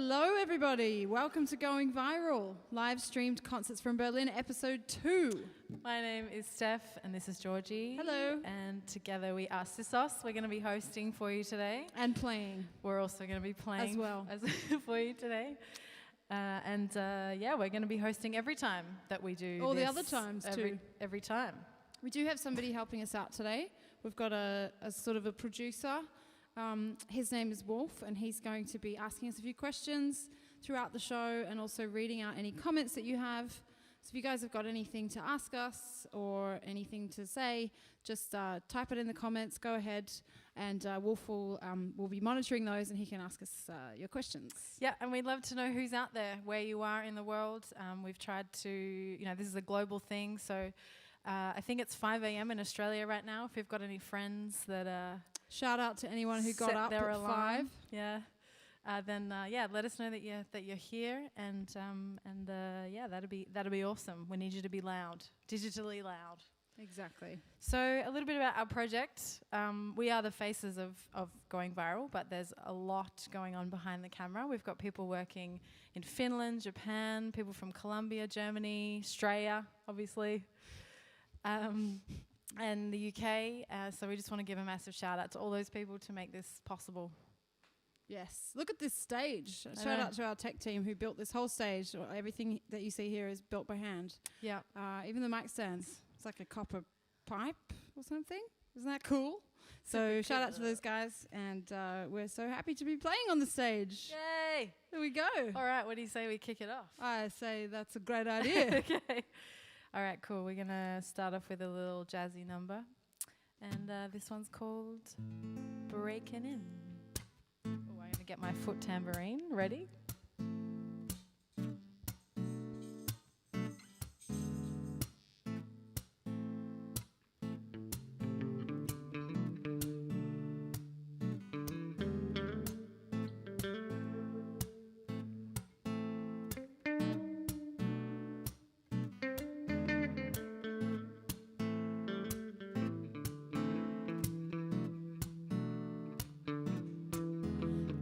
Hello everybody, welcome to Going Viral, live streamed concerts from Berlin, episode 2. My name is Steph and this is Georgie. Hello. And together we are Sissos. We're going to be hosting for you today. And playing. We're also going to be playing as well for you today. We're going to be hosting every time that we do all this, the other times too. Every time. We do have somebody helping us out today. We've got a sort of a producer. His name is Wolf, and he's going to be asking us a few questions throughout the show and also reading out any comments that you have. So if you guys have got anything to ask us or anything to say, just type it in the comments, go ahead, and Wolf will be monitoring those and he can ask us your questions. Yeah, and we'd love to know who's out there, where you are in the world. We've tried to, this is a global thing, so I think it's 5 a.m. in Australia right now. If you've got any friends that shout out to anyone who got up at 5. Yeah. Let us know that you're here, and that'll be awesome. We need you to be loud, digitally loud. Exactly. So a little bit about our project. We are the faces of Going Viral, but there's a lot going on behind the camera. We've got people working in Finland, Japan, people from Colombia, Germany, Australia, obviously. And the UK, so we just want to give a massive shout out to all those people to make this possible. Yes, look at this stage. Shout out to our tech team who built this whole stage. Everything that you see here is built by hand. Yeah. Even the mic stands. It's like a copper pipe or something. Isn't that cool? So shout out to those guys, and we're so happy to be playing on the stage. Yay! Here we go. All right, what do you say we kick it off? I say that's a great idea. Okay. All right, cool. We're going to start off with a little jazzy number. And this one's called Breaking In. Oh, I'm going to get my foot tambourine. Ready?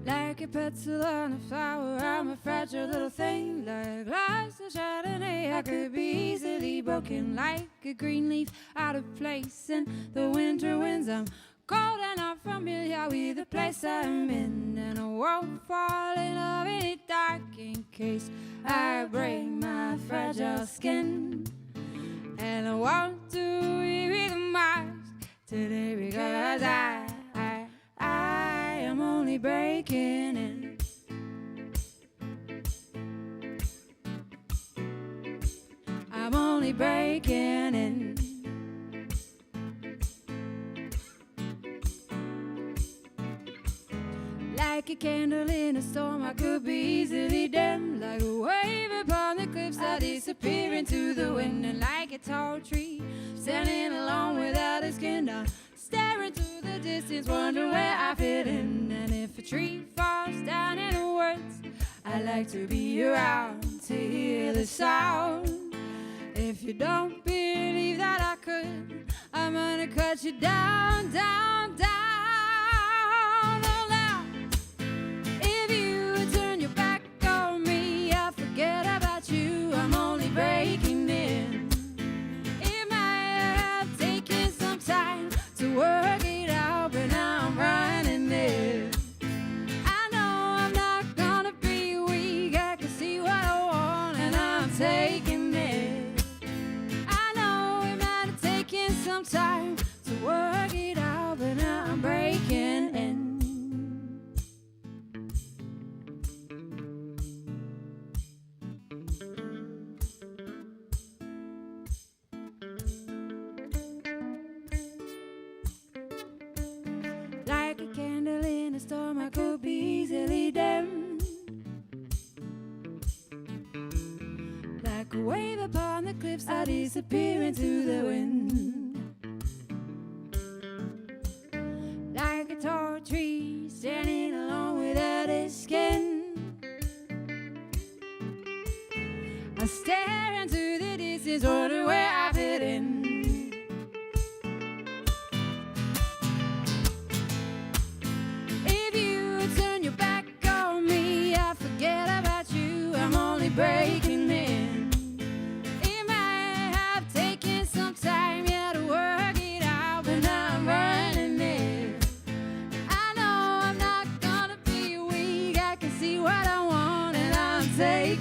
Like a petal on a flower, I'm a fragile little thing. Like glass of Chardonnay, I could be easily broken. Like a green leaf out of place in the winter winds. I'm cold and not familiar with the place I'm in, and I won't fall in love in it dark in case I break my fragile skin. And I won't do it with a mask today because I am only breaking in. I'm only breaking in. Like a candle in a storm, I could be easily dimmed. Like a wave upon the cliffs, I disappear into the wind. And like a tall tree, standing alone without a skin, I stare into the distance, wonder where I fit in. And if a tree falls down in the woods, I like to be around to hear the sound. If you don't believe that I could, I'm gonna cut you down, down, down. Oh, now, if you would turn your back on me, I'll forget about you. I'm only breaking in. It might have taken some time to work it out, but now I'm running it. I know I'm not gonna be weak, I can see what I want and I'm taking it. I know it might have taken some time to work it out, but now I'm breaking in. Like a candle in a storm, I could be easily dimmed. Like a wave upon the cliffs, I disappear into the wind. Like a tall tree, standing alone without a skin, I stare into the distance, wonder where I fit in. If you turn your back on me, I forget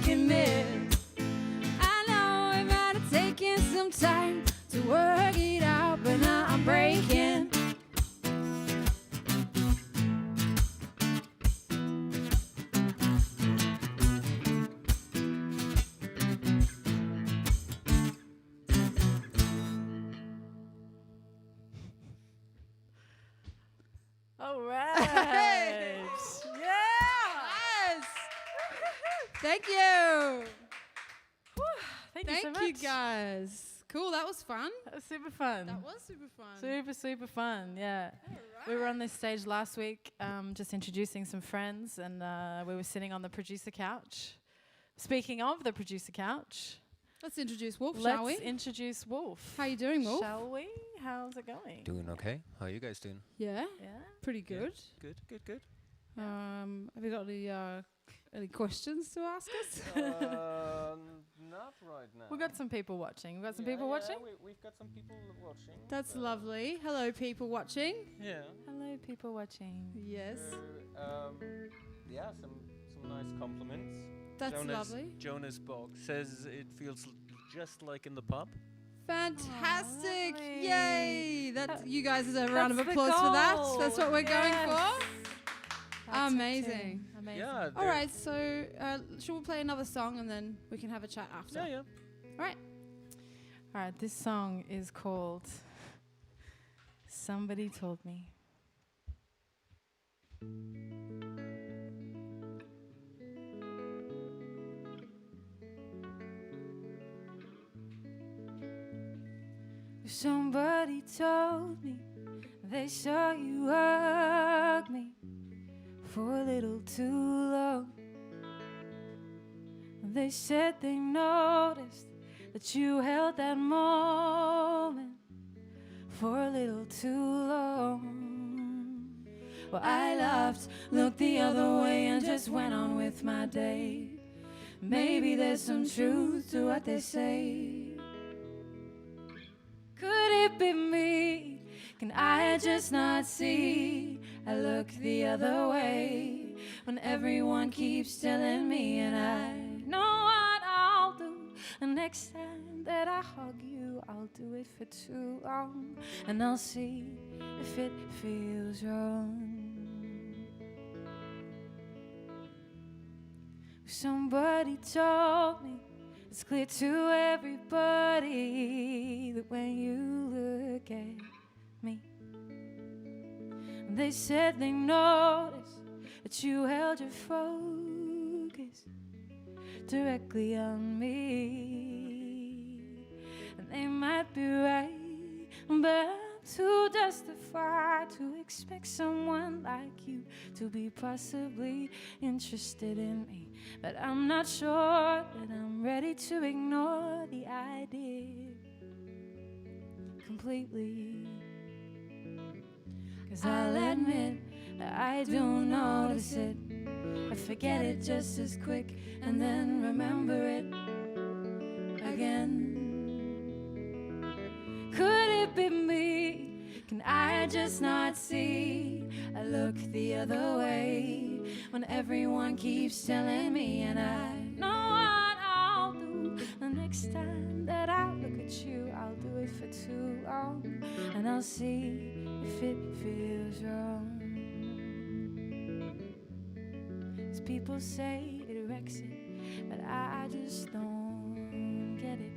admit. I know it might have taken some time to work it out, but now I'm breaking. All right. Yeah. Yes. Thank you. Thank you so much. Thank you guys. Cool, that was fun. That was super fun. That was super fun. Super fun, yeah. Alright. We were on this stage last week just introducing some friends, and we were sitting on the producer couch. Speaking of the producer couch, Let's introduce Wolf, shall we? let's introduce Wolf. How you doing, Wolf? Shall we? How's it going? Doing okay. How are you guys doing? Yeah, Yeah. pretty good. Good. Have you got any questions to ask us? Not right now. We've got some people watching. We've got some Yeah, people watching. We've got some people watching. That's lovely. Hello, people watching. Yeah. Hello, people watching. Yes, Yeah, some nice compliments. that's lovely. Jonas Bog says it feels just like in the pub. Fantastic! lovely. Yay! That you guys deserve a round of That's the applause for that. goal. That's what we're going Yes. for. That's it Amazing. too. Amazing. Yeah. All right, so shall we play another song and then we can have a chat after? Yeah. All right, this song is called Somebody Told Me. Somebody told me they saw you hug me for a little too long. They said they noticed that you held that moment for a little too long. Well, I laughed, looked the other way, and just went on with my day. Maybe there's some truth to what they say. Could it be me? Can I just not see? I look the other way when everyone keeps telling me, and I know what I'll do. The next time that I hug you, I'll do it for too long, and I'll see if it feels wrong. Somebody told me it's clear to everybody that when you look at me, they said they noticed that you held your focus directly on me. And they might be right, but I'm too justified to expect someone like you to be possibly interested in me. But I'm not sure that I'm ready to ignore the idea completely. 'Cause I'll admit that I do notice it. I forget it just as quick and then remember it again. Could it be me? Can I just not see? I look the other way when everyone keeps telling me, and I know what I'll do. The next time that I look at you, I'll do it for too long, and I'll see if it feels wrong. 'Cause people say it wrecks it, but I just don't get it.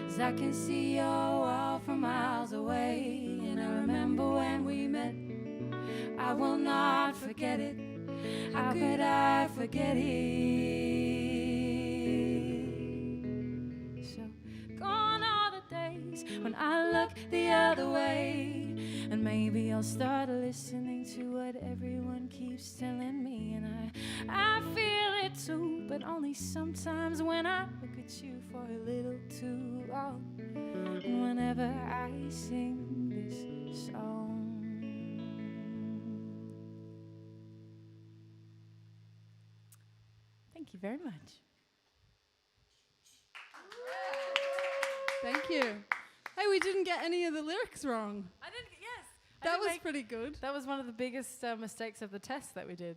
'Cause I can see your wall from miles away, and I remember when we met. I will not forget it. How could I forget it? So gone are the days when I look the other way, and maybe I'll start listening to what everyone keeps telling me, and I feel it too, but only sometimes when I look at you for a little too long, and whenever I sing this song. Thank you very much. Thank you. Hey, we didn't get any of the lyrics wrong. I didn't, yes. That was pretty good. That was one of the biggest mistakes of the test that we did.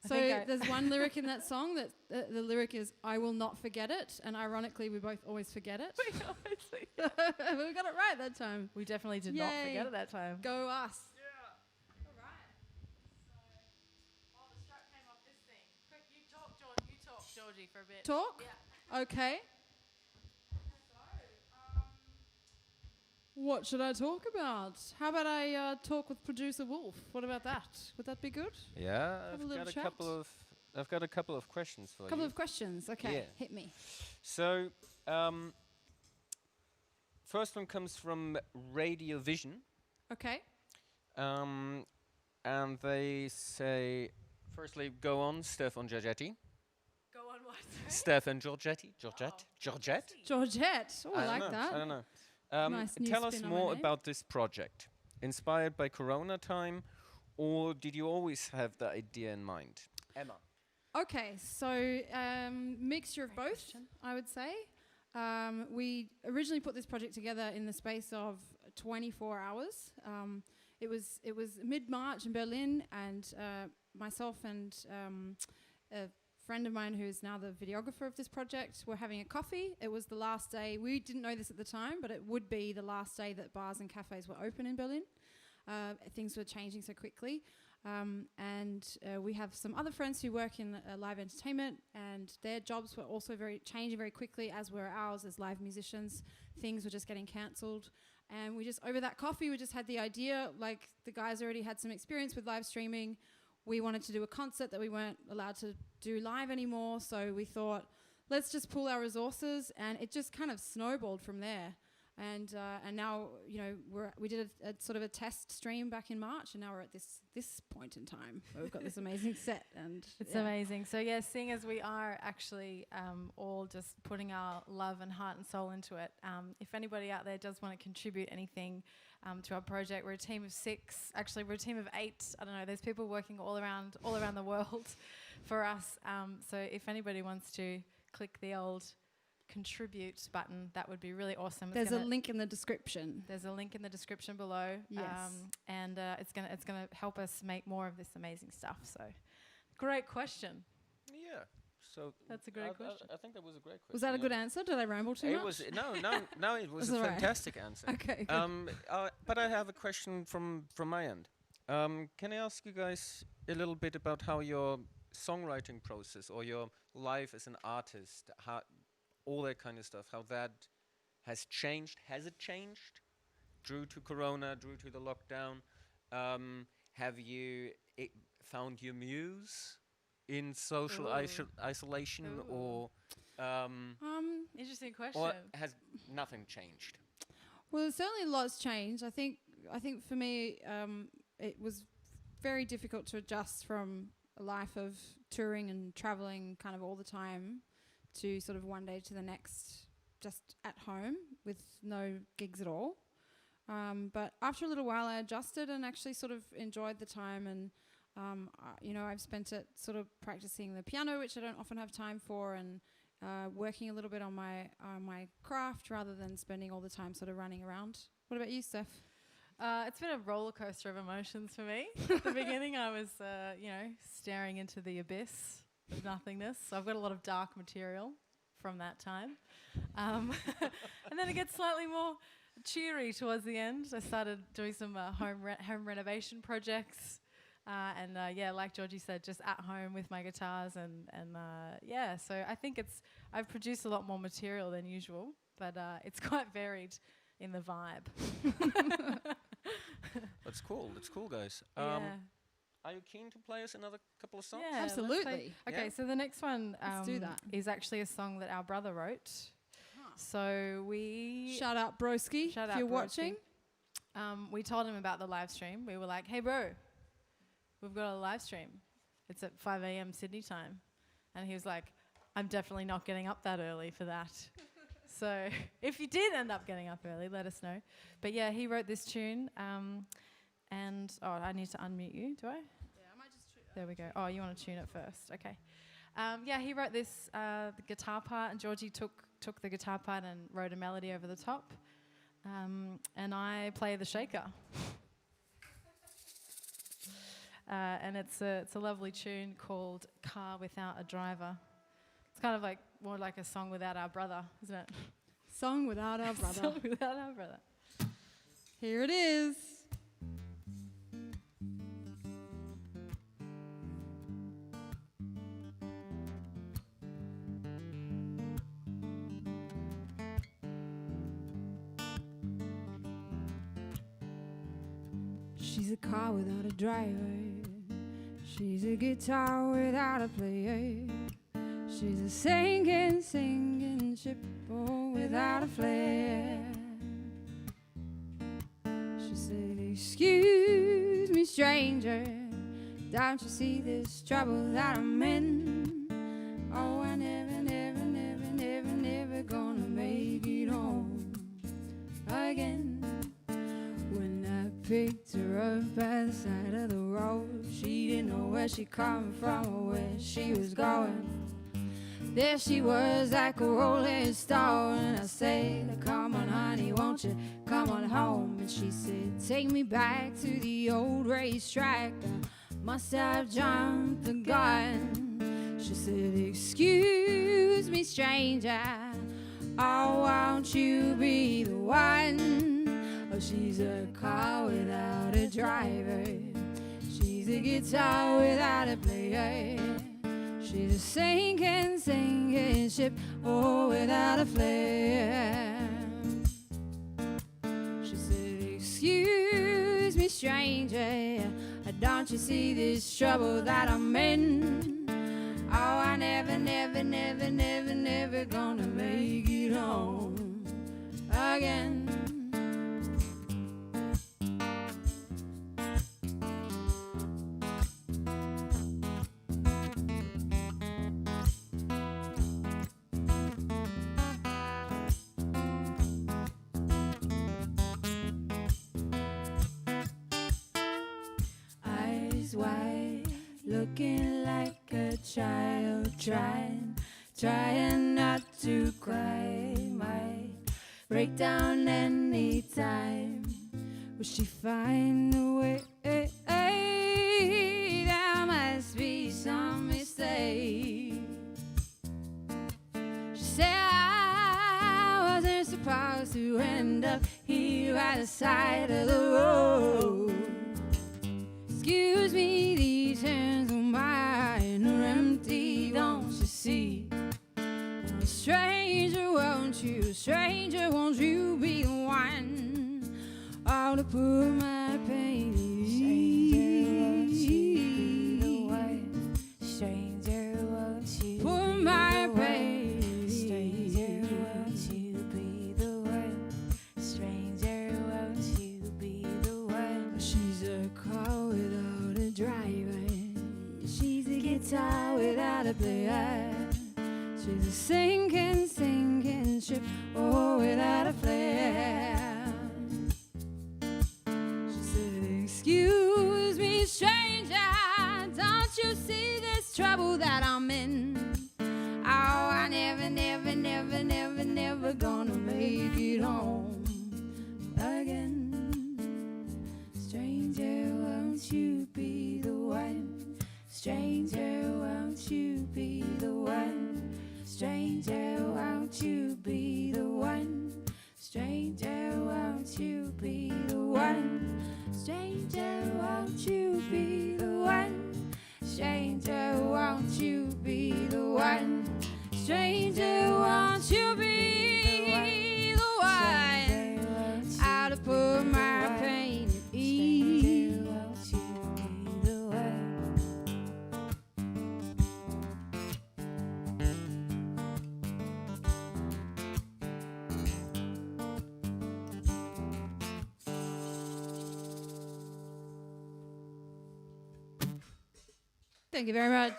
So there's one lyric in that song that the lyric is, "I will not forget it," and ironically, we both always forget it. We always say- We got it right that time. We definitely did not Yay. forget it that time. Go us. All right. So, the strap came off this thing. Quick, you talk, Georgie, for a bit. Talk? Yeah. Okay. What should I talk about? How about I talk with producer Wolf? What about that? Would that be good? Yeah, Have a little chat. I've got a couple of questions for you. Couple of questions. Okay, Yeah. hit me. So, first one comes from Radio Vision, Okay. and they say, firstly, go on, Steph and Georgie. Go on, what? Steph and Georgie. Georgette? Georgette? Georgette. Oh, I like don't know, that. I don't know. Nice new Tell us spin on my more name. about this project. Inspired by Corona time, or did you always have the idea in mind? Emma. Okay, so mixture of both, I would say. We originally put this project together in the space of 24 hours. It was mid-March in Berlin, and myself and a friend of mine who is now the videographer of this project were having a coffee. It was the last day. We didn't know this at the time, but it would be the last day that bars and cafes were open in Berlin. Things were changing so quickly. And we have some other friends who work in live entertainment, and their jobs were also changing very quickly, as were ours as live musicians. Things were just getting cancelled. And we just, over that coffee, we just had the idea, like the guys already had some experience with live streaming. We wanted to do a concert that we weren't allowed to do live anymore, so we thought, let's just pool our resources, and it just kind of snowballed from there. And now, you know, we did a sort of a test stream back in March, and now we're at this point in time where we've got this amazing set, and it's amazing. So yeah, seeing as we are actually all just putting our love and heart and soul into it, if anybody out there does want to contribute anything to our project, we're a team of 6. Actually, we're a team of 8. I don't know. There's people working all around the world for us. So if anybody wants to click the old contribute button, that would be really awesome. There's a link in the description. There's a link in the description below. Yes. And it's gonna help us make more of this amazing stuff. So, great question. Yeah. So That's a great question. I think that was a great question. Was that a good answer? Did I ramble too much? It was no. It was That's a all right. fantastic answer. Okay, good. But I have a question from my end. Can I ask you guys a little bit about how your songwriting process or your life as an artist, how all that kind of stuff, how that has changed? Has it changed due to Corona, due to the lockdown? Have you found your muse in social isolation, or Interesting question. or has nothing changed? Well, certainly lots changed. I think for me, it was very difficult to adjust from a life of touring and traveling kind of all the time to sort of one day to the next, just at home with no gigs at all. But after a little while, I adjusted and actually sort of enjoyed the time. And you know, I've spent it sort of practicing the piano, which I don't often have time for, and working a little bit on my craft rather than spending all the time sort of running around. What about you, Steph? It's been a roller coaster of emotions for me. At the beginning, I was, staring into the abyss of nothingness. So I've got a lot of dark material from that time. And then it gets slightly more cheery towards the end. I started doing some home renovation projects. Like Georgie said, just at home with my guitars so I think I've produced a lot more material than usual, but it's quite varied in the vibe. That's cool, guys. Yeah. Are you keen to play us another couple of songs? Yeah, let's Absolutely. play. Okay, Yeah. so the next one Let's do that. is actually a song that our brother wrote. So we Shout out Broski Shout if out you're Broski. watching. We told him about the live stream. We were like, "Hey, bro, we've got a live stream. It's at 5 a.m. Sydney time," and he was like, "I'm definitely not getting up that early for that." So if you did end up getting up early, let us know. But yeah, he wrote this tune. I need to unmute you, do I? Yeah, I might just There we go. Oh, you want to tune it first? Okay. He wrote this, the guitar part, and Georgie took the guitar part and wrote a melody over the top. And I play the shaker. and it's a lovely tune called "Car Without a Driver." It's kind of like more like a song without our brother, isn't it? Song without our brother. Song without our brother. Here it is. She's a car without a driver. She's a guitar without a player. She's a singing ship without a flare. She said, excuse me, stranger, don't you see this trouble that I'm in? Oh, I never gonna make it home again. When I picked her up by the side of the road, she didn't know where she come from or where she was going. There she was like a rolling stone, and I said, come on honey, won't you come on home? And she said, take me back to the old racetrack, I must have jumped the gun. She said, excuse me, stranger, oh, won't you be the one? Oh, she's a car without a driver. She's a guitar without a player. She's a sinking ship, oh, without a flare. She said, excuse me, stranger, don't you see this trouble that I'm in? Oh, I never gonna make it home again. Wide, looking like a child, trying not to cry. Might break down any time. Will she find a way? There must be some mistake. She said I wasn't supposed to end up here by the side of the road. Excuse me, these hands of mine are empty, don't you see? Oh, stranger, won't you be the one? Oh, to put my pain at ease. Stranger, won't you put my pain at ease? Stranger, won't you be the one? Stranger, won't you be the one? She's a car without a driver. She's a guitar without a player. She's a sinking ship, oh, without a flare. She said, excuse me, stranger, don't you see this trouble that I'm in? Oh, I never gonna make it home again. Stranger, won't you be the one? Stranger, won't you be the one? Stranger, won't you be the one? Stranger, won't you be the one? Stranger, won't you be the one? Stranger, won't you be the one? Stranger, won't you be the one? I'll put my pain at ease. Won't you be the one? Thank you very much.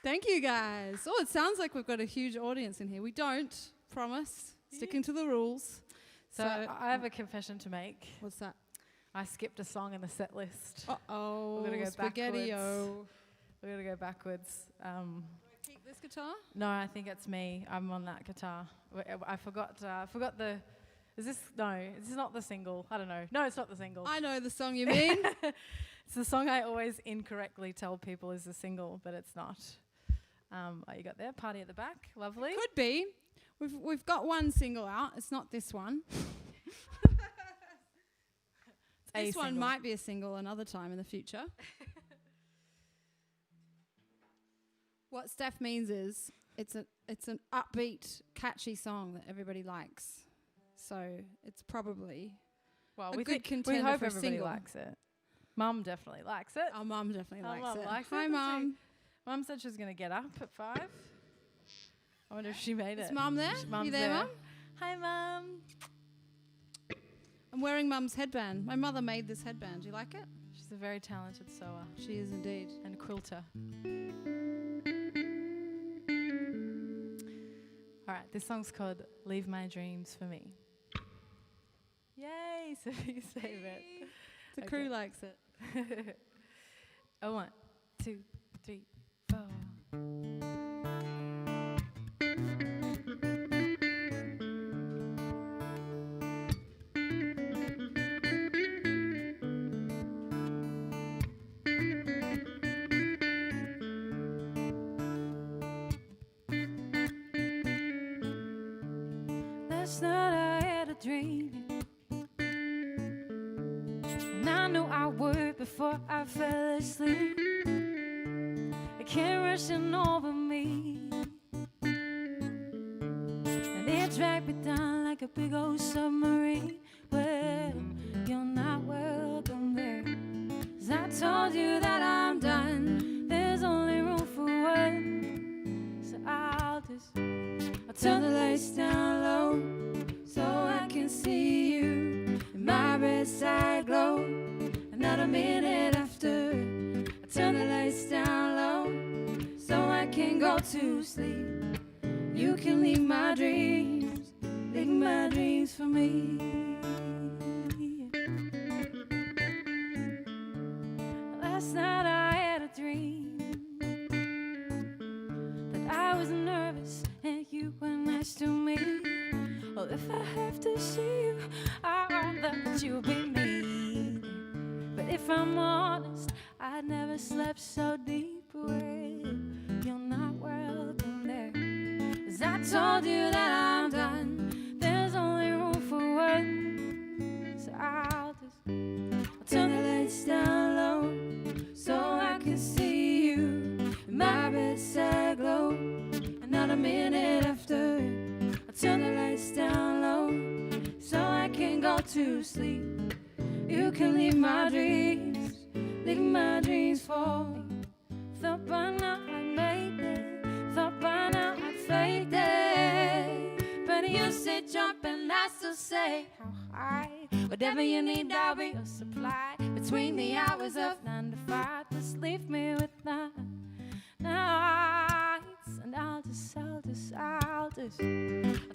Thank you, guys. Oh, it sounds like we've got a huge audience in here. We don't, promise. Sticking to the rules. So I have a confession to make. What's that? I skipped a song in the set list. Uh-oh, We're gonna go spaghetti-o. We're going to go backwards. Do I keep this guitar? No, I think it's me. I'm on that guitar. I forgot the Is this? No, this is not the single. I don't know. No, it's not the single. I know the song you mean. It's the song I always incorrectly tell people is the single, but it's not. Oh, you got there? Party at the Back. Lovely. Could be. We've got one single out. It's not this one. This one might be a single another time in the future. What Steph means is it's an upbeat, catchy song that everybody likes. So it's probably Well, a we good think we contender hope for a everybody single. likes it. Mum definitely likes it. Our mum definitely Our likes mum it. likes Hi, it. Mum. Mum said she was going to get up at 5. I wonder if she made it. Is Mum there? Mum's You there, Mum? Hi, Mum. I'm wearing Mum's headband. My mother made this headband. Do you like it? She's a very talented sewer She is indeed. and quilter. All right, this song's called Leave My Dreams for Me. Yay, Sophie's favourite. The Okay. crew likes it. Oh, 1, 2, 3, 4. Last night I had a dream, and I knew I would before I fell asleep. It came rushing over me, and it dragged me down like a big old submarine. Well, you're not welcome there, 'cause I told you that I'm done. There's only room for one, so I'll turn the lights down low so I can see you in my bedside glow. Not a minute after, I turn the lights down low so I can go to sleep. You can leave my dreams for me. Last night I had a dream that I was nervous and you were nice to me. Well, if I have to see you, I'd rather that you be mean. But if I'm honest, I never slept so deep. Well, you're not welcome there, 'cause I told you that I'm done. There's only room for one, so I'll turn the lights down low so I can see you in my bedside glow. And not a minute after, I turn the lights down low so I can go to sleep. You can leave my dreams for me. Thought by now I made it, thought by now I'd fade it. But you say jump and I still say how high. Whatever you need, I'll be your supply. Between the hours of 9 to 5, just leave me with nights. And I'll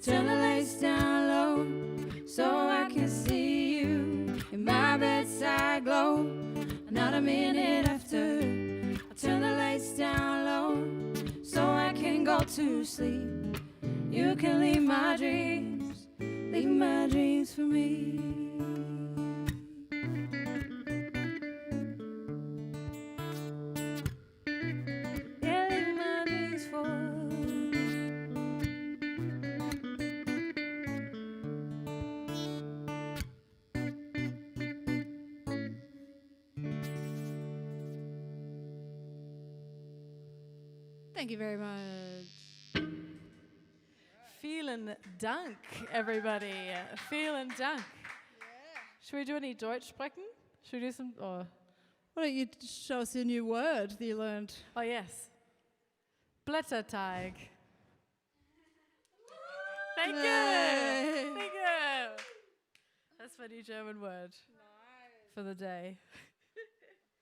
turn the lights down low so I can see you in my bedside glow. Not a minute after, I turn the lights down low so I can go to sleep. You can leave my dreams for me. Yeah, leave my dreams for me. Thank you very much. Feeling dunk, everybody. Feeling dunk. Should we do any Deutsch sprechen? Should we do some? Or Why don't you show us a new word that you learned? oh yes, Blätterteig. Thank you. Yay. Thank you. That's my new German word for the day.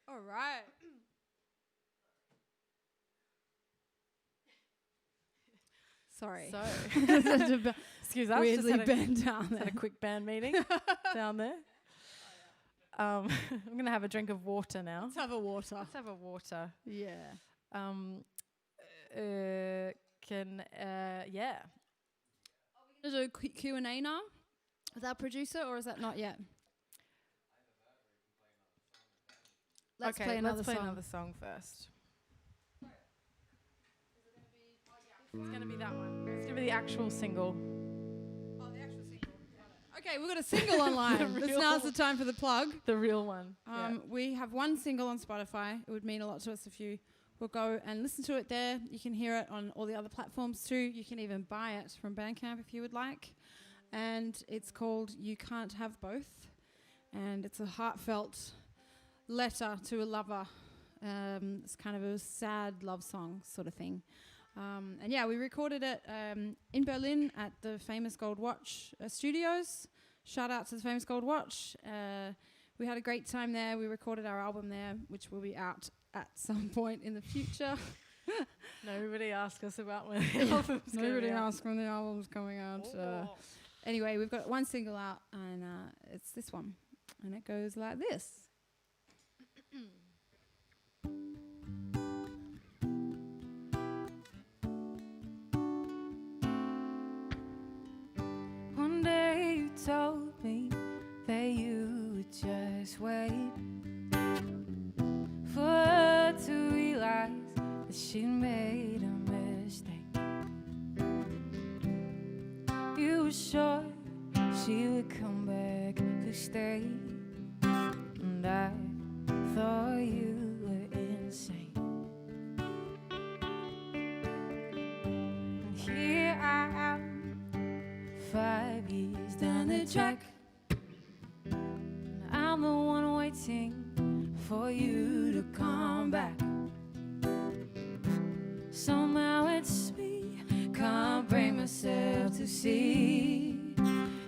All right. Sorry. So, Excuse excuse us. Weirdly Just bent down had a there. quick band meeting down there. I'm gonna have a drink of water now. Let's have a water. Let's have a water. Yeah. Yeah. We'll do a quick Q&A now. Is that a producer or is that not yet? Let's play another let's play song. another song first. It's going to be that one. It's going to be the actual single. Oh, the actual single. Okay, we've got a single online. Now's the time for the plug. The real one. We have one single on Spotify. It would mean a lot to us if you will go and listen to it there. You can hear it on all the other platforms too. You can even buy it from Bandcamp if you would like. And it's called You Can't Have Both. And it's a heartfelt letter to a lover. It's kind of a sad love song sort of thing. And yeah, we recorded it in Berlin at the famous Gold Watch Studios. Shout out to the famous Gold Watch. We had a great time there. We recorded our album there, which will be out at some point in the future. Nobody asked us about when the album's coming out. Nobody asked when the album's coming out. Anyway, we've got one single out, and it's this one. And it goes like this. One day you told me that you would just wait for her to realize that she'd made a mistake. You were sure she would come back to stay, and I thought you were insane. And here I am, 5 years down the track, and I'm the one waiting for you to come back. Somehow it's me, can't bring myself to see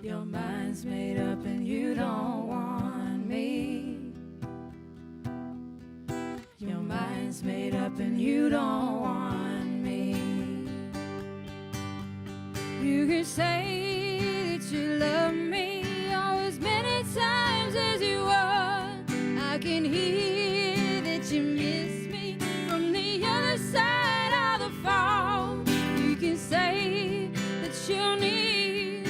your mind's made up and you don't want me. Your mind's made up and you don't want me. You can say that you love me oh, as many times as you want. I can hear that you miss me from the other side of the phone. You can say that you need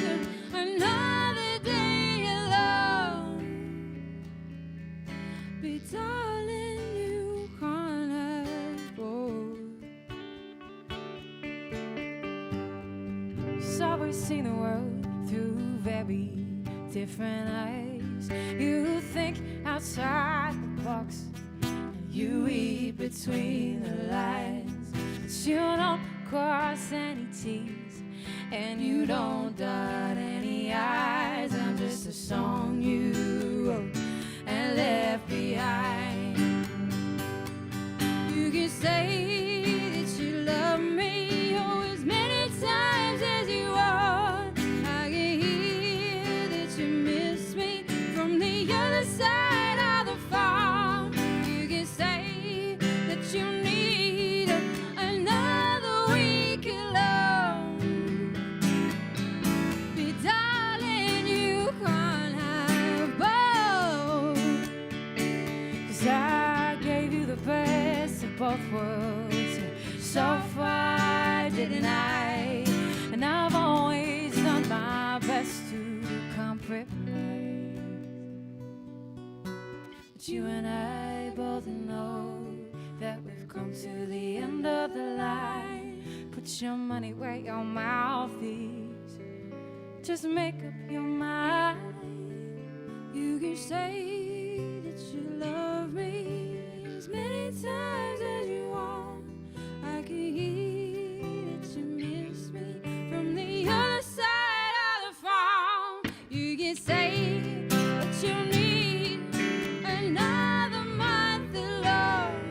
another day alone, but darling, you can't have both. She's always seen the world through very different eyes. You think outside the box, and you read between the lines, but you don't cross any T's, and you don't dot any I's. I'm just a song you wrote and left behind. You can say that you love me oh, as many times as you want. I can hear that you miss me from the other side of the phone. You can say that you need another week alone, but darling, you can't have both. 'Cause I gave you the best of both worlds so far, didn't I? And I've always done my best to compromise. But you and I both know that we've come to the end of the line. Put your money where your mouth is. Just make up your mind. You can say that you love me as many times as you want. I can hear that you miss me from the other side of the phone. You can say that you need another month alone,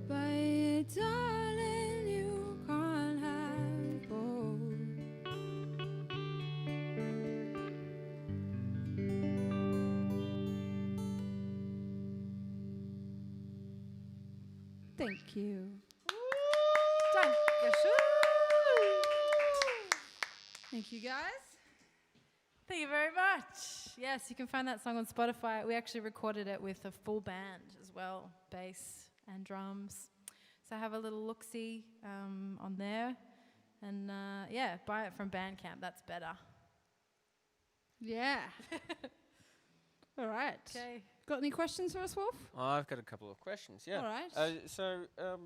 but darling, you can't have both. Thank you. Done. Thank you, guys. Thank you very much. Yes, you can find that song on Spotify. We actually recorded it with a full band as well, bass and drums. So have a little look-see on there. And yeah, buy it from Bandcamp. That's better. Yeah. All right. Okay. Got any questions for us, Wolf? I've got a couple of questions. Yeah. All right. So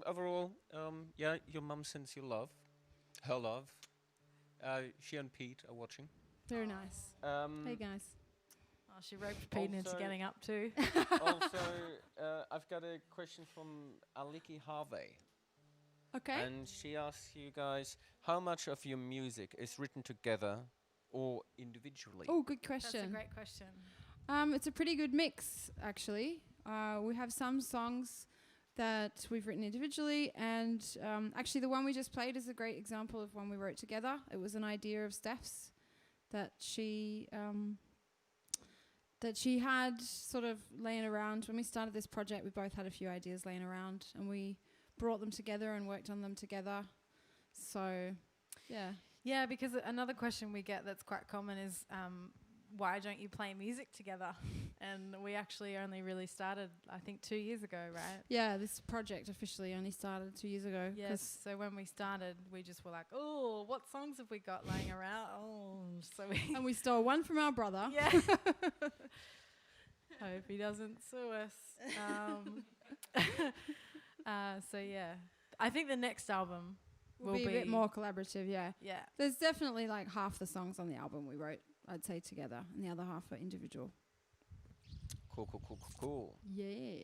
overall, yeah, your mum sends you love, her love. She and Pete are watching. Very nice. Hey, guys. Oh, she roped Pete into Also- getting up too. Also, I've got a question from Aliki Harvey. Okay. And she asks you guys, how much of your music is written together or individually? Oh, good That's a question. great question. It's a pretty good mix, actually. We have some songs that we've written individually, and actually the one we just played is a great example of one we wrote together. It was an idea of Steph's that she had sort of laying around. When we started this project, we both had a few ideas laying around, and we brought them together and worked on them together. So, yeah. Yeah, because another question we get that's quite common is why don't you play music together? And we actually only really started, I think, 2 years ago, right? Yeah, this project officially only started 2 years ago. Yes. So when we started, we just were like, oh, what songs have we got lying around? Oh, so we And we stole one from our brother. yeah. Hope he doesn't sue us. So yeah, I think the next album Will be a bit more collaborative, yeah. Yeah. There's definitely like half the songs on the album we wrote, I'd say, together, and the other half are individual. Cool. Yeah.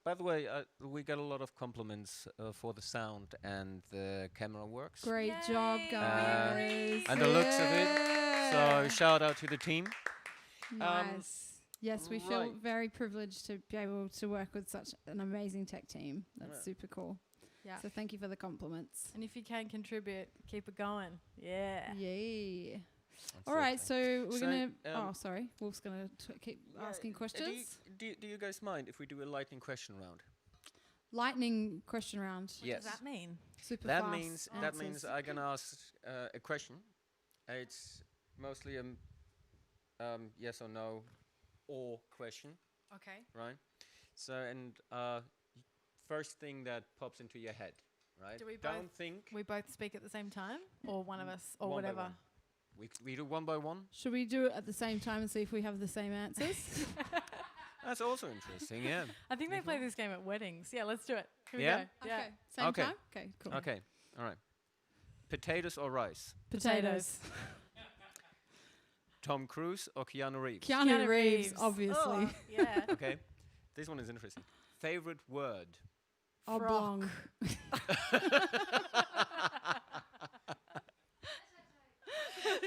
By the way, we got a lot of compliments for the sound and the camera works. Great job, Yay. guys. And the looks of it. Yeah. So shout out to the team. Nice. Yes, we feel right. very privileged to be able to work with such an amazing tech team. That's Yeah. super cool. Yeah. So thank you for the compliments. And if you can contribute, keep it going. Yeah. Yay. All right, Absolutely. so we're So, going to... um, oh, sorry. Wolf's going to keep asking questions. Do you guys mind if we do a lightning question round? Lightning question round. What Yes. does that mean? Super That fast means answers. I'm gonna ask a question. It's mostly a yes or no or question, Okay. right? So and first thing that pops into your head, right? Do we Don't both- think We both speak at the same time, or one of us, or one by whatever. one. We do one by one. Should we do it at the same time and see if we have the same answers? That's also interesting. Yeah. I think they play this game at weddings. Yeah, let's do it. Here Yeah? we go. Yeah. Okay. Same Okay. time? Okay, cool. Okay. All right. Potatoes or rice? Potatoes. Tom Cruise or Keanu Reeves? Keanu Reeves, obviously. Oh, yeah. Okay. This one is interesting. Favorite word? Oblong.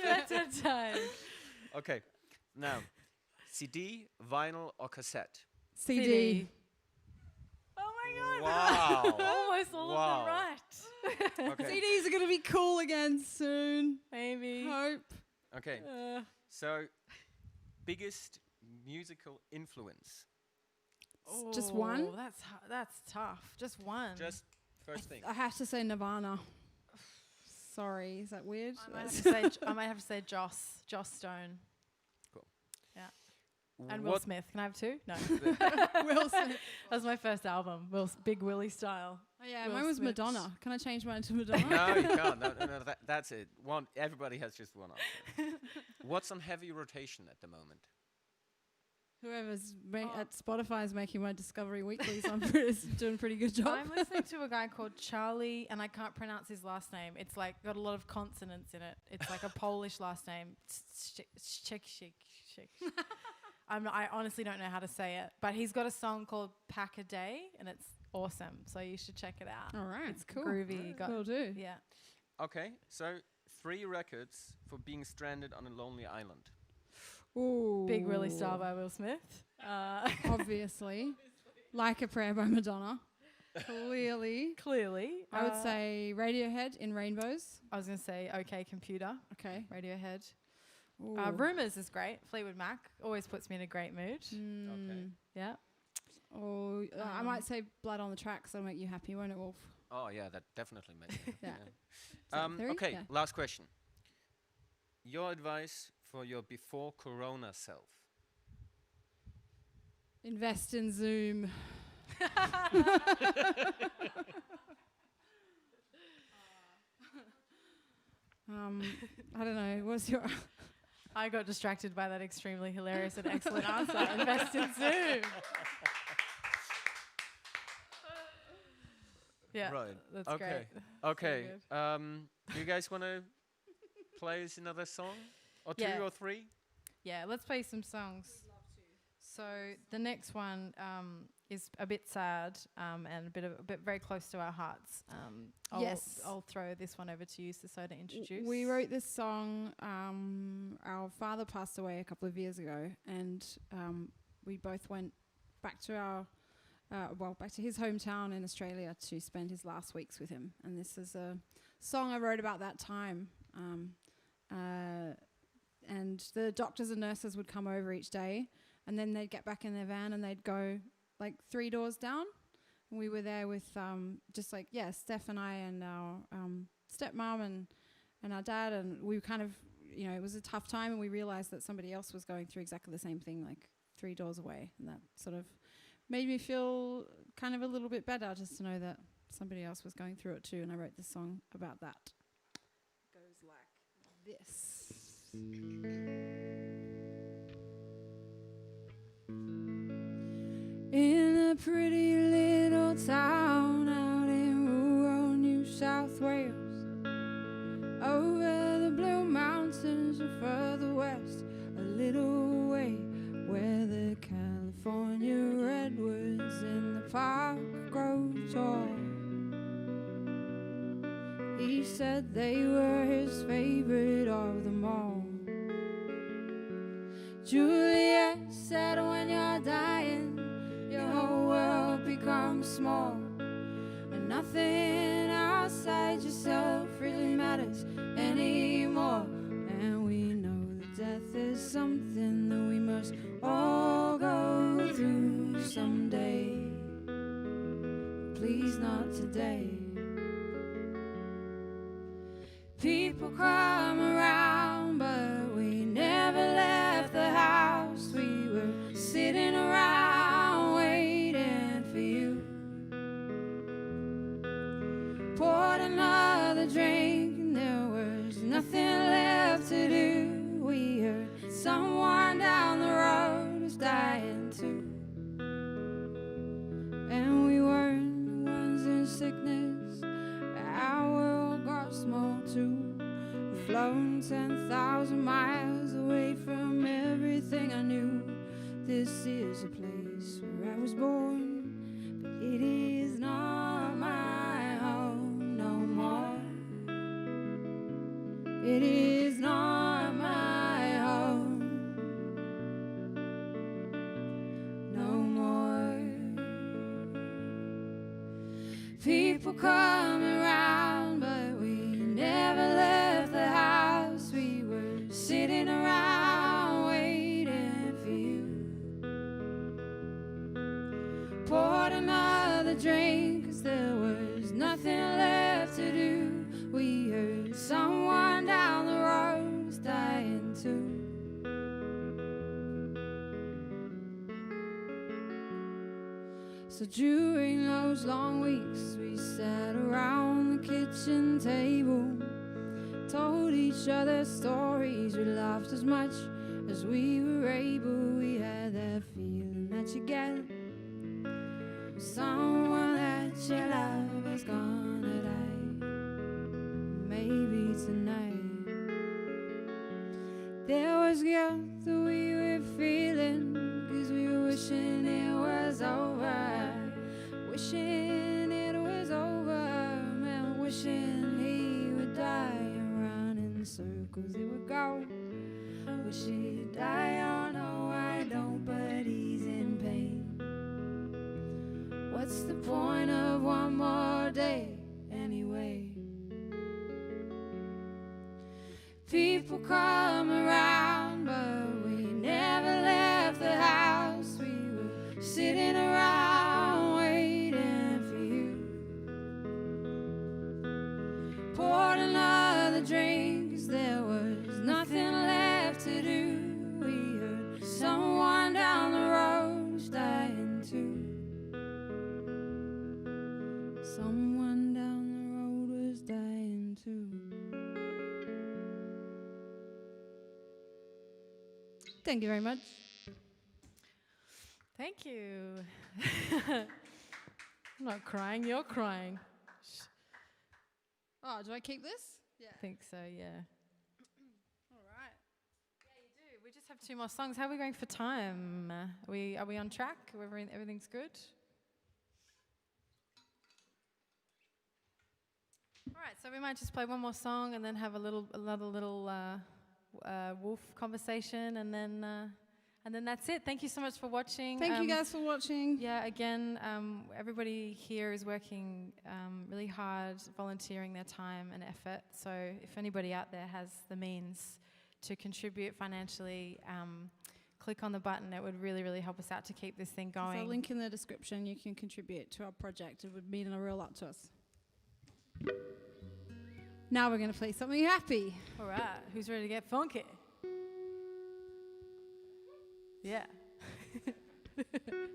That's a time. Okay. Now, CD, vinyl, or cassette? CD. Oh my god. Wow. Almost all Wow. of them right. Okay. CDs are going to be cool again soon. Maybe. Hope. Okay. So, biggest musical influence? Just one? Oh, that's tough. Just one. Just first thing. I have to say Nirvana. Sorry, is that weird? I might have to say Joss Stone. And Will What- Smith. Can I have two? No. Will Smith. That was my first album. Big Willie style. Oh, yeah, Will mine was Smith. Madonna. Can I change mine to Madonna? No, you can't. No, that's it. One. Everybody has just one answer. What's on heavy rotation at the moment? Whoever's at Spotify is making my Discovery Weekly, so I'm doing a pretty good job. I'm listening to a guy called Charlie, and I can't pronounce his last name. It's like got a lot of consonants in it. It's like a Polish last name. I honestly don't know how to say it, but he's got a song called Pack a Day, and it's awesome. So you should check it out. All right, It's cool. groovy. Will do. Yeah. Okay, so 3 records for being stranded on a lonely island. Ooh. Big Willie style by Will Smith. Obviously. Like a Prayer by Madonna. Clearly. Clearly. I would say Radiohead in Rainbows. I was going to say OK Computer, Okay. Radiohead. Ooh. Rumours is great. Fleetwood Mac always puts me in a great mood. Okay. Yeah. Oh, I might say Blood on the Tracks. That'll make you happy, won't it, Wolf? Oh yeah, that definitely makes it. Yeah. that 3? Okay, Yeah. last question. Your advice for your before Corona self? Invest in Zoom. I don't know. What's your... I got distracted by that extremely hilarious and excellent answer. Invest in Zoom. Yeah, Right. that's Okay. great. Okay. good. Do you guys want to play us another song? Or Yeah. 2 or 3? Yeah, let's play some songs. So the next one is a bit sad and a bit very close to our hearts. Yes. I'll throw this one over to you, Sissos, to introduce. We wrote this song. Our father passed away a couple of years ago, and we both went back to back to his hometown in Australia to spend his last weeks with him. And this is a song I wrote about that time. And the doctors and nurses would come over each day, and then they'd get back in their van and they'd go like 3 doors down. And we were there with Steph and I and our stepmom and our dad, and we kind of, it was a tough time, and we realized that somebody else was going through exactly the same thing, like 3 doors away, and that sort of made me feel kind of a little bit better just to know that somebody else was going through it too, and I wrote this song about that. It goes like this. In a pretty little town out in rural New South Wales, over the blue mountains and further west, a little way where the California redwoods in the park grow tall. He said they were his favorite of them all. Juliet said, when you're dying, your whole world becomes small, and nothing outside yourself really matters anymore. And we know that death is something that we must all go through someday. Please not today. People come around, but we never left the house. We were sitting around waiting for you. Poured another drink and there was nothing left to do. We heard someone down the road was dying too. And we weren't the ones in sickness. Our world got small too. We've flown 10,000 miles away from everything I knew. This is a place where I was born, but it is not my home no more. It is not my home no more. People come around, but we never left the house. We were sitting around waiting for you. Poured another drink, 'cause there was nothing left to do. We heard someone down the road was dying too. So during those long weeks, we sat around the kitchen table, told each other stories. We laughed as much as we were able. We had that feeling that you get, someone that you love is gonna die. Maybe tonight. There was guilt that we were feeling, 'cause we were wishing it was over. Wishing it was over, man, wishing he would die and run in circles he would go. Wish he'd die, oh no I don't, but he's in pain. What's the point of one more day anyway? People come around, but we never left the house. We were sitting around waiting for you. Poured another drink, 'cause there was nothing left to do. We heard someone down the road was dying too. Someone down the road was dying too. Thank you very much. Thank you. I'm not crying, you're crying. Oh, do I keep this? Yeah. I think so, yeah. All right. Yeah, you do. We just have 2 more songs. How are we going for time? Are we on track? Everything's good? All right, so we might just play one more song and then have another little wolf conversation, and then that's it. Thank you so much for watching. Thank you guys for watching. Yeah, again, everybody here is working really hard, volunteering their time and effort. So if anybody out there has the means to contribute financially, click on the button. It would really, really help us out to keep this thing going. There's a link in the description. You can contribute to our project. It would mean a real lot to us. Now we're going to play something happy. All right, who's ready to get funky? Yeah.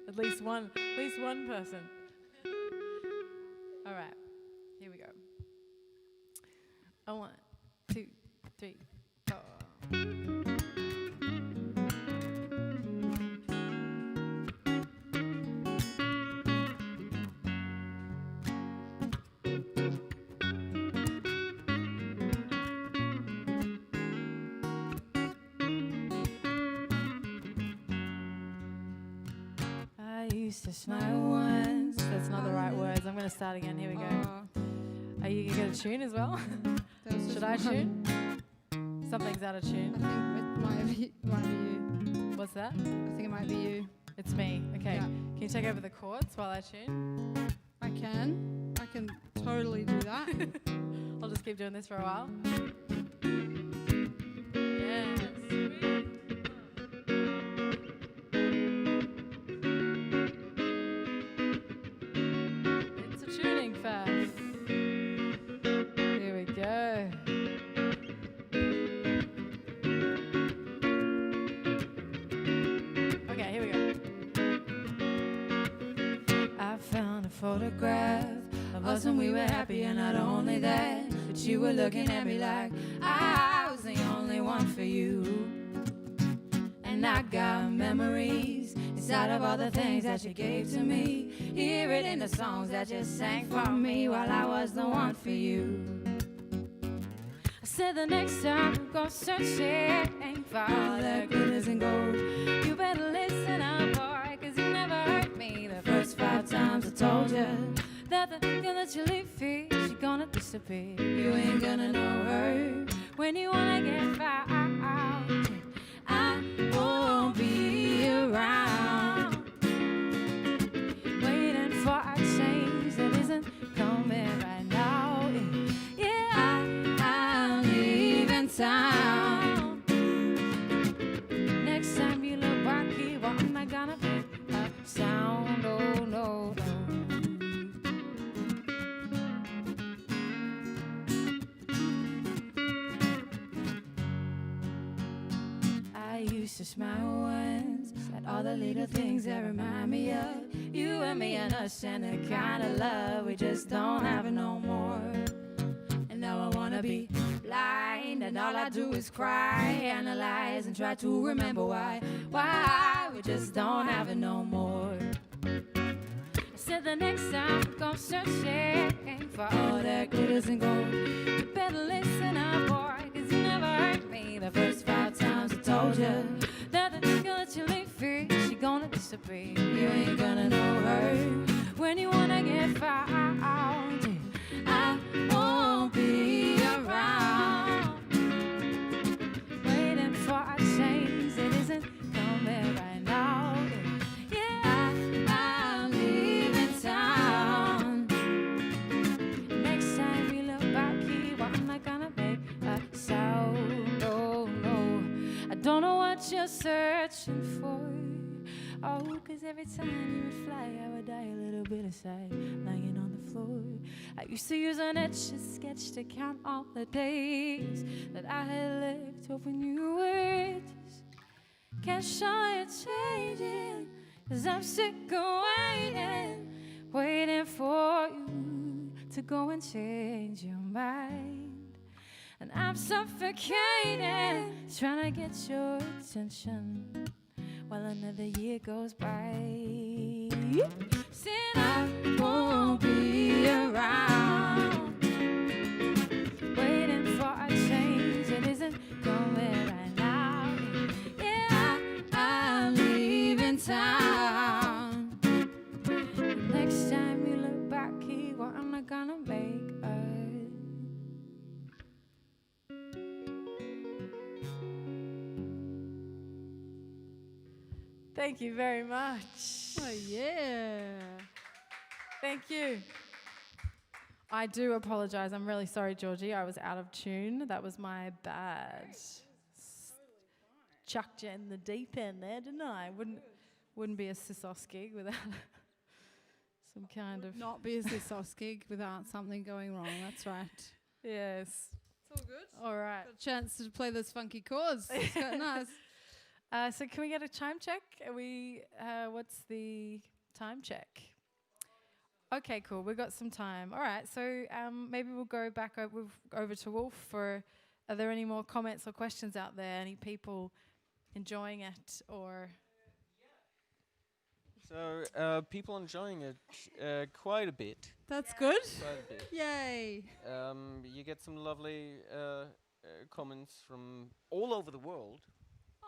At least one person. All right, here we go. 1, 2, 3, 4. I used to smile once. That's not the right words. I'm going to start again. Here we go. Are you going to tune as well? Should I tune? Something's out of tune. I think it might be you. What's that? I think it might be you. It's me. Okay. Yeah. Can you take over the chords while I tune? I can totally do that. I'll just keep doing this for a while. Yes. It's a tuning faff. Here we go. Okay, here we go. I found a photograph of us when we were happy, and not only that, but you were looking at me like I was the only one for you. And I got memories inside of all the things that you gave to me. Hear it in the songs that you sang for me while I was the one for you. I said the next time you go searching for all that glitters and gold, you better listen up, boy, 'cause you never hurt me the first 5 times I told you that the girl that you leave free, she gonna disappear. You ain't gonna know her when you wanna get found. I won't be around, waiting for a change that isn't coming right now. Yeah, I'm leaving town. Next time you look back here, well, I'm not gonna pick a sound. Oh no, no. I used to smile once at all the little things that remind me of you and me and us, and the kind of love we just don't have no more. And now I wanna be blind, and all I do is cry, analyze, and try to remember why we just don't have it no more. I said the next time we go searching for all that glitters and gold, you better listen up, boy, 'cause you never hurt me the first 5 times I told you that the girl that you leave free, she gonna disappear. You ain't gonna know her when you wanna get found. I won't be around, waiting for a change that isn't coming right now. Yeah, I'm leaving town. Next time you look back here, well, I'm not gonna make a sound. Oh no, I don't know what you're searching for. Oh, 'cause every time you would fly, I would die a little bit aside, lying on the floor. I used to use an etch a sketch to count all the days that I had lived, hoping you would just catch on it changing. 'Cause I'm sick of waiting for you to go and change your mind. and I'm suffocating, trying to get your attention while another year goes by. Saying I won't be around, waiting for a change that isn't coming right now. Yeah, I'm leaving town. Next time you look back here, what am I gonna make us? Thank you very much. Oh, yeah. Thank you. I do apologise. I'm really sorry, Georgie. I was out of tune. That was my bad. Chucked you in the deep end there, didn't I? Wouldn't be a Sissos gig without some kind of... Not be a Sissos gig without something going wrong. That's right. Yes. It's all good. All right. Got a chance to play those funky chords. It's quite nice. So can we get a time check? Are we? What's the time check? Okay, cool. We've got some time. All right. So maybe we'll go back over to Wolf for. Are there any more comments or questions out there? Any people enjoying it or? So people enjoying it quite a bit. That's good. Quite a bit. Yay. You get some lovely comments from all over the world.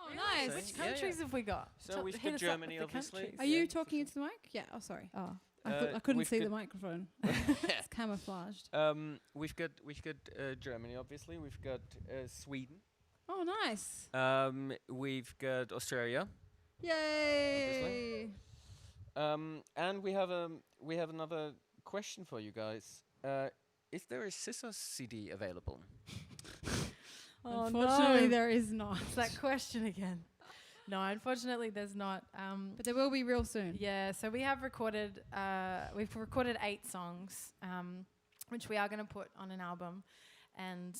Oh, Really? nice. Which Yeah, countries yeah. have we got? So we've hit got us up with Germany, the obviously. countries. Are Yeah, you for talking sure. into the mic? Yeah. Oh, sorry. Oh. I couldn't we've see the got- microphone. It's camouflaged. We've got Germany, obviously. We've got Sweden. Oh, nice. We've got Australia. Yay. And we have another question for you guys. Is there a Sissos CD available? Oh, Unfortunately, no. there is not. It's that question again. No, unfortunately, there's not. But there will be real soon. Yeah, so we have recorded. We've recorded 8 songs, which we are going to put on an album. And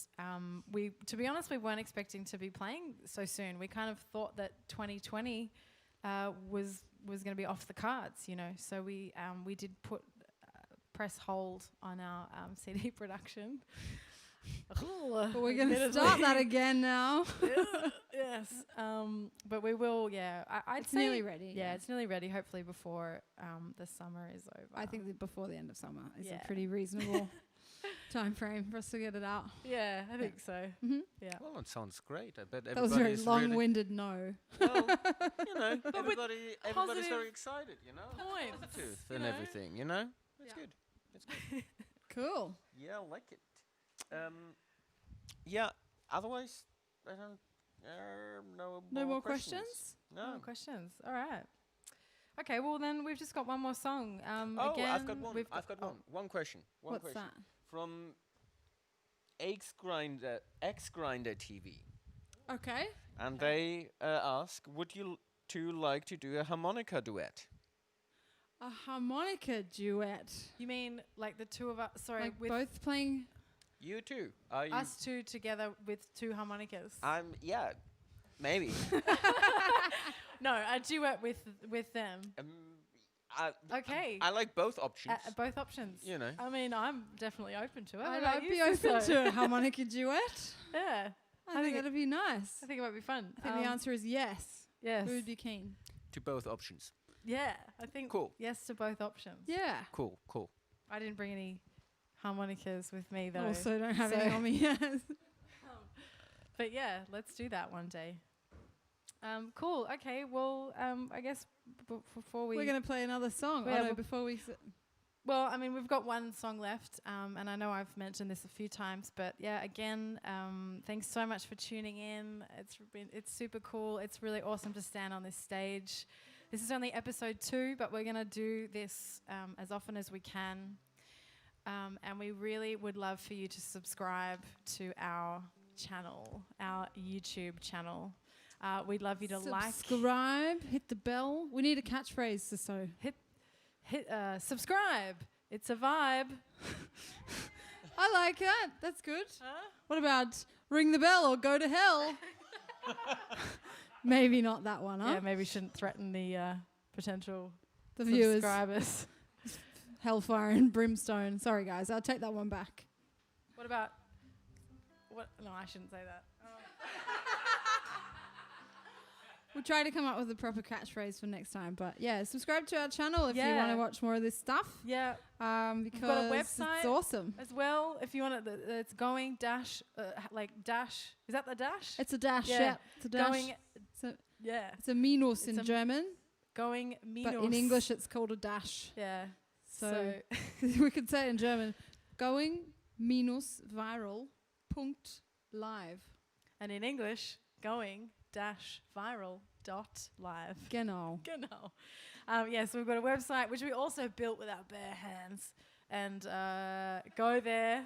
to be honest, we weren't expecting to be playing so soon. We kind of thought that 2020 was going to be off the cards, you know. So we did put press hold on our CD production. But we're going to start that again now. Yes, but we will. Yeah, I'd It's say nearly ready. Yeah, it's nearly ready. Hopefully before the summer is over. I think that before the end of summer is Yeah. a pretty reasonable time frame for us to get it out. Yeah, I think so. Mm-hmm. Yeah. Well, it sounds great. I bet That was a very everybody's long-winded no. Well, you know, everybody's positive very excited, you know. points, Positive you and know. everything, you know. It's Yeah. good. It's good. Cool. Yeah, I like it. Yeah. Otherwise, I don't. No more questions? No. No questions. All right. Okay. Well, then we've just got one more song. Oh, again, I've got one. we've I've got one. One question. One What's question. that? From X Grinder TV, Okay. and they ask, would you two like to do a harmonica duet? A harmonica duet. You mean like the two of us? Sorry, Like with both playing. You two? Are you? us two together with 2 harmonicas. Yeah, maybe. No, a duet with them. Okay. I like both options. Both options. You know. I mean, I'm definitely open to it. What I'd about you, be open Sisso? to a harmonica duet. Yeah. I think that'd be nice. I think it might be fun. I think the answer is yes. Yes. We would be keen. To both options. Yeah, I think Cool. yes to both options. Yeah. Cool. I didn't bring any harmonicas with me though. Also don't have so- any on me. Yes. But yeah, let's do that one day. Cool. Okay. Well, I guess before We're going to play another song. Yeah, Oh, no, but- before we... Well, I mean, we've got one song left, and I know I've mentioned this a few times, but yeah, again, thanks so much for tuning in. It's super cool. It's really awesome to stand on this stage. This is only episode 2, but we're gonna do this as often as we can, and we really would love for you to subscribe to our channel, our YouTube channel. We'd love you to subscribe, hit the bell. We need a catchphrase, so hit subscribe. It's a vibe. I like that. That's good. Huh? What about ring the bell or go to hell? Maybe not that one, huh? Yeah, maybe we shouldn't threaten the potential The viewers. subscribers. Hellfire and brimstone. Sorry, guys. I'll take that one back. What about What? No, I shouldn't say that. We'll try to come up with a proper catchphrase for next time. But yeah, subscribe to our channel if you want to watch more of this stuff. Yeah. Because We've got a website it's awesome. as well. If you want it, it's going dash, like dash. Is that the dash? It's a dash, yeah. It's a dash. Going, yeah. It's a minus in German. Going minus. But in English it's called a dash. Yeah. So we could say it in German. Going minus viral Punkt live. And in English, going dash viral dot live. Genau. Genau. So we've got a website which we also built with our bare hands. And go there.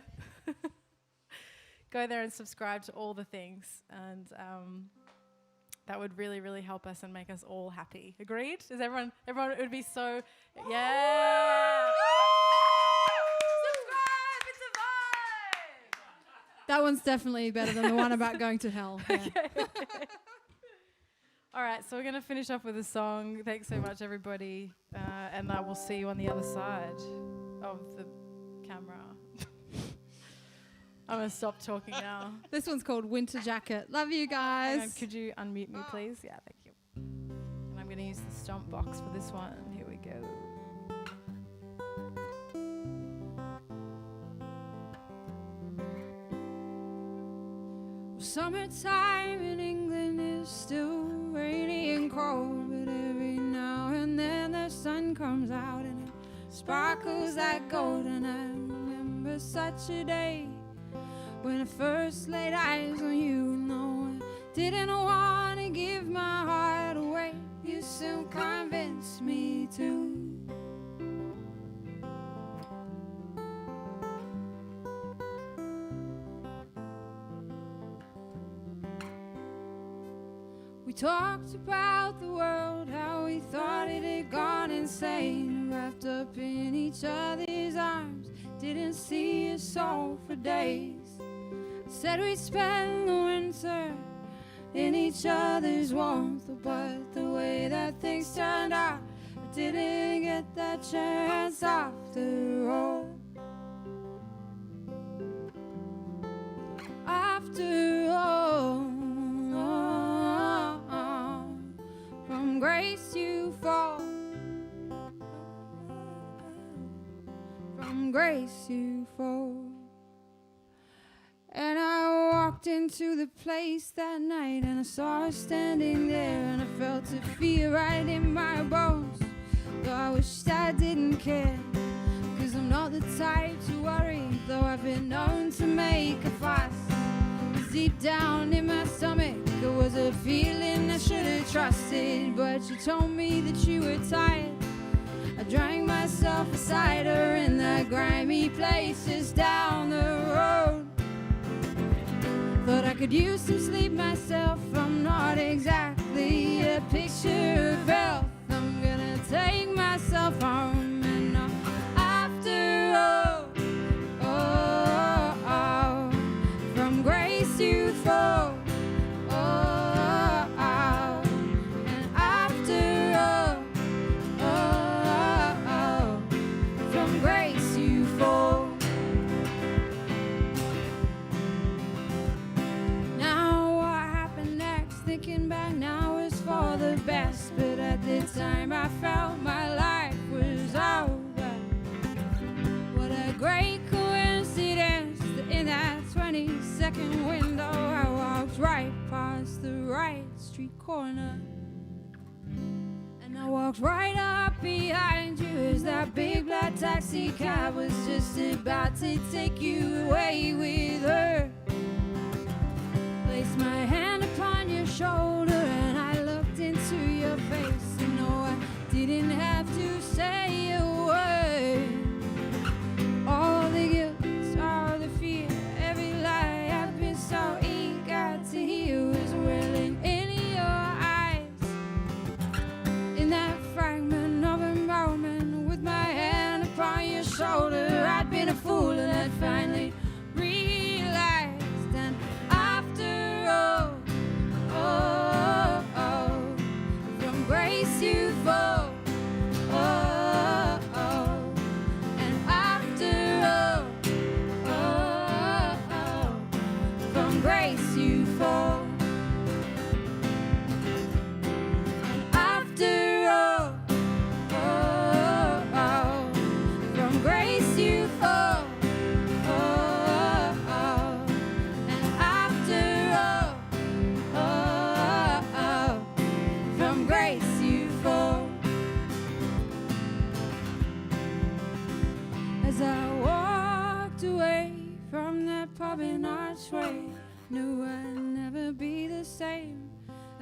Go there and subscribe to all the things. And that would really, really help us and make us all happy. Agreed? Is everyone, it would be so, yeah. Subscribe, it's a vibe. That one's definitely better than the one about going to hell. Yeah. Okay. All right, so we're going to finish off with a song. Thanks so much, everybody. And I will see you on the other side of the camera. I'm going to stop talking now. This one's called Winter Jacket. Love you guys. Could you unmute me, please? Yeah, thank you. And I'm going to use the stomp box for this one. Here we go. Summertime in England is still rainy and cold, but every now and then the sun comes out and it sparkles like gold. And I remember such a day when I first laid eyes on you. No, I didn't want to give my heart away. You soon convinced me to. We talked about the world, how we thought it had gone insane, wrapped up in each other's arms, didn't see a soul for days. Said we'd spend the winter in each other's warmth, but the way that things turned out, I didn't get that chance after all. After all, from grace you fall, from grace you fall. And I walked into the place that night and I saw her standing there, and I felt a fear right in my bones, though I wished I didn't care, 'cause I'm not the type to worry, though I've been known to make a fuss. Deep down in my stomach there was a feeling I should have trusted, but you told me that you were tired. I drank myself a cider in that grimy place just down the road. Thought I could use some sleep myself. I'm not exactly a picture of health. I'm gonna take myself home, and after all, from grace you fall. And after all, from grace you fall. Now what happened next? Thinking back now is for the best, but at the time I felt my life was over. What a great coincidence that in that 20-second window I walked right past the right street corner, and I walked right up behind you as that big black taxi cab was just about to take you away with her. Placed my hand upon your shoulder and I looked into your face, and no, I didn't have to say a word. All the guilt, all the fear, every lie I've been so eager to hear was welling in your eyes. In that fragment of a moment, with my hand upon your shoulder, I'd been a fool and I'd finally realized. And after all,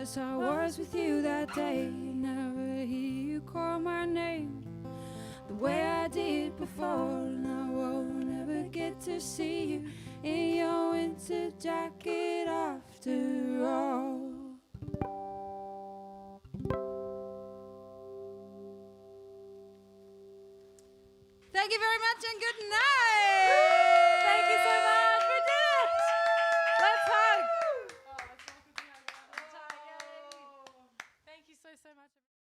That's how I was with you that day. Never hear you call my name the way I did before, and I won't ever get to see you in your winter jacket after all. Thank you very much and good night. Thank you so much. We did it. Let's hug. Thank you so much.